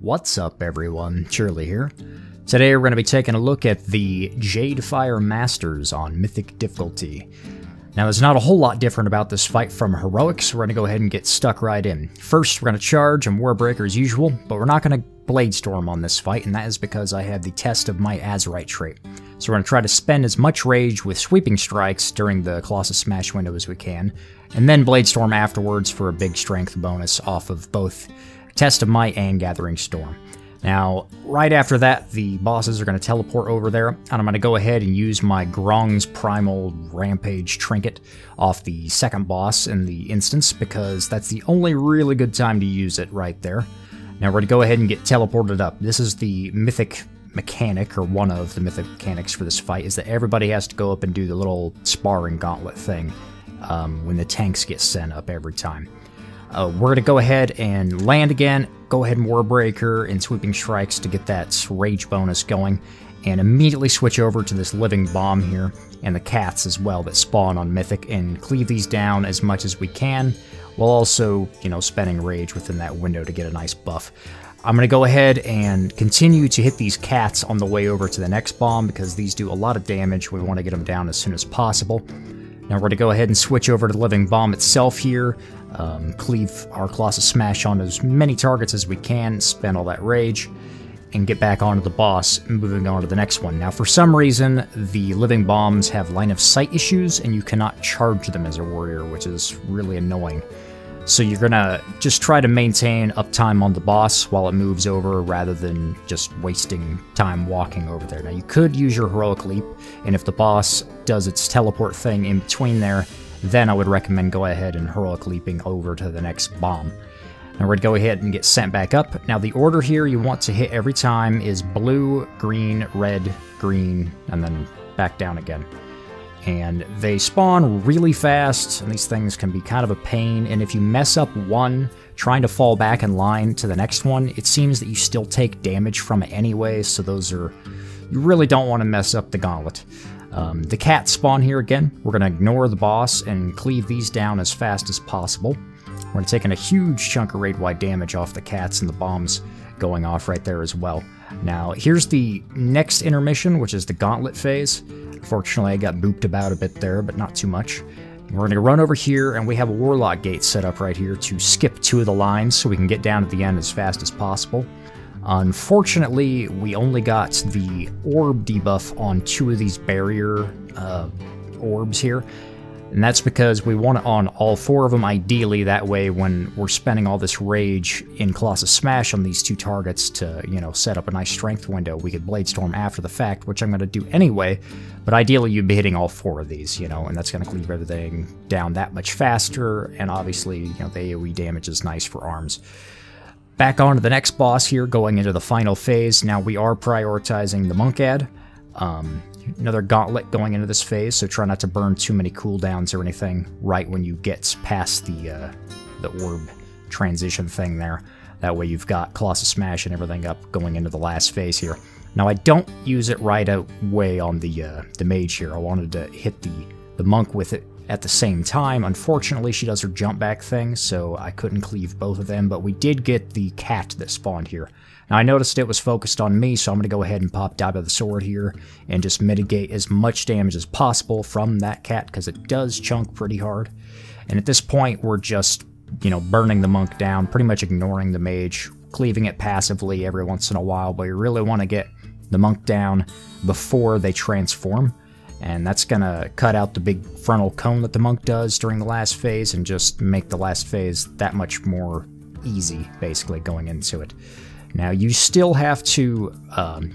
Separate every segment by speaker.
Speaker 1: What's up everyone, Shirley here. Today we're going to be taking a look at the Jadefire Masters on Mythic difficulty. Now there's not a whole lot different about this fight from Heroics, so we're going to go ahead and get stuck right in. First we're going to charge and Warbreaker as usual, but we're not going to Bladestorm on this fight, and that is because I have the test of my Azurite trait. So we're going to try to spend as much rage with Sweeping Strikes during the Colossus Smash window as we can, and then Bladestorm afterwards for a big strength bonus off of both Test of Might and Gathering Storm. Now, right after that, the bosses are going to teleport over there, and I'm going to go ahead and use my Grong's Primal Rampage trinket off the second boss in the instance, because that's the only really good time to use it right there. Now we're going to go ahead and get teleported up. This is the Mythic mechanic, or one of the Mythic mechanics for this fight, is that everybody has to go up and do the little sparring gauntlet thing when the tanks get sent up every time. We're going to go ahead and land again, go ahead and Warbreaker and Sweeping Strikes to get that rage bonus going, and immediately switch over to this Living Bomb here, and the cats as well that spawn on Mythic, and cleave these down as much as we can, while also, spending rage within that window to get a nice buff. I'm going to go ahead and continue to hit these cats on the way over to the next bomb, because these do a lot of damage. We want to get them down as soon as possible. Now we're going to go ahead and switch over to the Living Bomb itself here, cleave our Colossus Smash on as many targets as we can, spend all that rage, and get back onto the boss, moving on to the next one. Now for some reason, the Living Bombs have line of sight issues, and you cannot charge them as a warrior, which is really annoying. So you're going to just try to maintain uptime on the boss while it moves over, rather than just wasting time walking over there. Now you could use your Heroic Leap, and if the boss does its teleport thing in between there, then I would recommend go ahead and Heroic Leaping over to the next bomb. Now we're going to go ahead and get sent back up. Now the order here you want to hit every time is blue, green, red, green, and then back down again. And they spawn really fast, and these things can be kind of a pain, and if you mess up one trying to fall back in line to the next one, it seems that you still take damage from it anyway, so you really don't want to mess up the gauntlet. The cats spawn here again. We're going to ignore the boss and cleave these down as fast as possible. We're taking a huge chunk of raid-wide damage off the cats, and the bombs going off right there as well. Now, here's the next intermission, which is the gauntlet phase. Fortunately, I got booped about a bit there, but not too much. We're going to run over here, and we have a Warlock Gate set up right here to skip 2 of the lines so we can get down to the end as fast as possible. Unfortunately, we only got the orb debuff on 2 of these barrier orbs here, and that's because we want it on all 4 of them ideally. That way, when we're spending all this rage in Colossus Smash on these 2 targets to, set up a nice strength window, we could Bladestorm after the fact, which I'm going to do anyway, but ideally you'd be hitting all 4 of these, and that's going to cleave everything down that much faster, and obviously, the AoE damage is nice for arms. Back on to the next boss here, going into the final phase. Now we are prioritizing the Monk Ad. Another gauntlet going into this phase, so try not to burn too many cooldowns or anything right when you get past the orb transition thing there. That way you've got Colossus Smash and everything up going into the last phase here. Now I don't use it right away on the mage here. I wanted to hit the monk with it at the same time. Unfortunately, she does her jump back thing, so I couldn't cleave both of them, but we did get the cat that spawned here. Now I noticed it was focused on me, so I'm going to go ahead and pop Dive of the Sword here and just mitigate as much damage as possible from that cat, because it does chunk pretty hard. And at this point, we're just, burning the monk down, pretty much ignoring the mage, cleaving it passively every once in a while, but you really want to get the monk down before they transform. And that's going to cut out the big frontal cone that the monk does during the last phase, and just make the last phase that much more easy, basically, going into it. Now, you still have to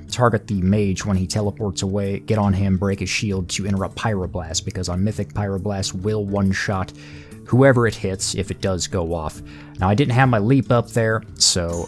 Speaker 1: target the mage when he teleports away, get on him, break his shield to interrupt Pyroblast, because on Mythic, Pyroblast will one-shot whoever it hits if it does go off. Now, I didn't have my leap up there, so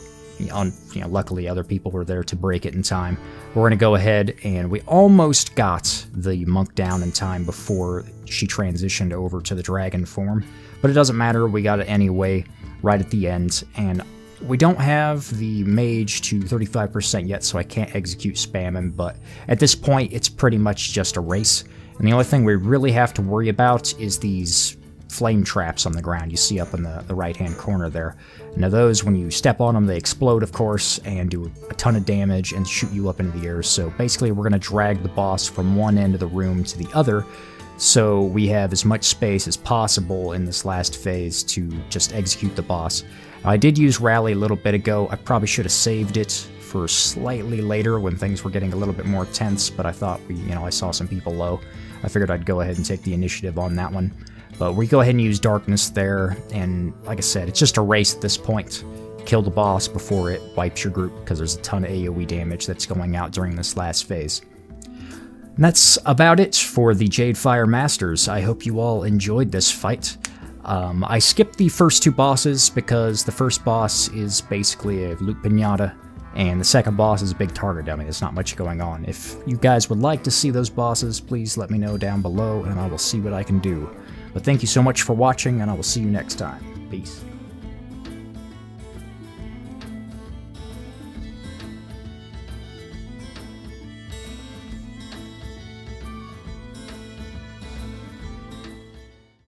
Speaker 1: luckily other people were there to break it in time. We're going to go ahead, and we almost got the monk down in time before she transitioned over to the dragon form, but it doesn't matter, we got it anyway right at the end, and we don't have the mage to 35% yet, so I can't execute spam him, but at this point it's pretty much just a race, and the only thing we really have to worry about is these flame traps on the ground you see up in the right-hand corner there. Now those, when you step on them, they explode, of course, and do a ton of damage and shoot you up into the air. So basically we're going to drag the boss from one end of the room to the other, so we have as much space as possible in this last phase to just execute the boss. I did use Rally a little bit ago. I probably should have saved it for slightly later when things were getting a little bit more tense, but I thought, I saw some people low. I figured I'd go ahead and take the initiative on that one. But we go ahead and use Darkness there, and like I said, it's just a race at this point. Kill the boss before it wipes your group, because there's a ton of AoE damage that's going out during this last phase. And that's about it for the Jadefire Masters. I hope you all enjoyed this fight. I skipped the first two bosses because the first boss is basically a loot pinata, and the second boss is a big target dummy. There's not much going on. If you guys would like to see those bosses, please let me know down below, and I will see what I can do. But thank you so much for watching, and I will see you next time. Peace.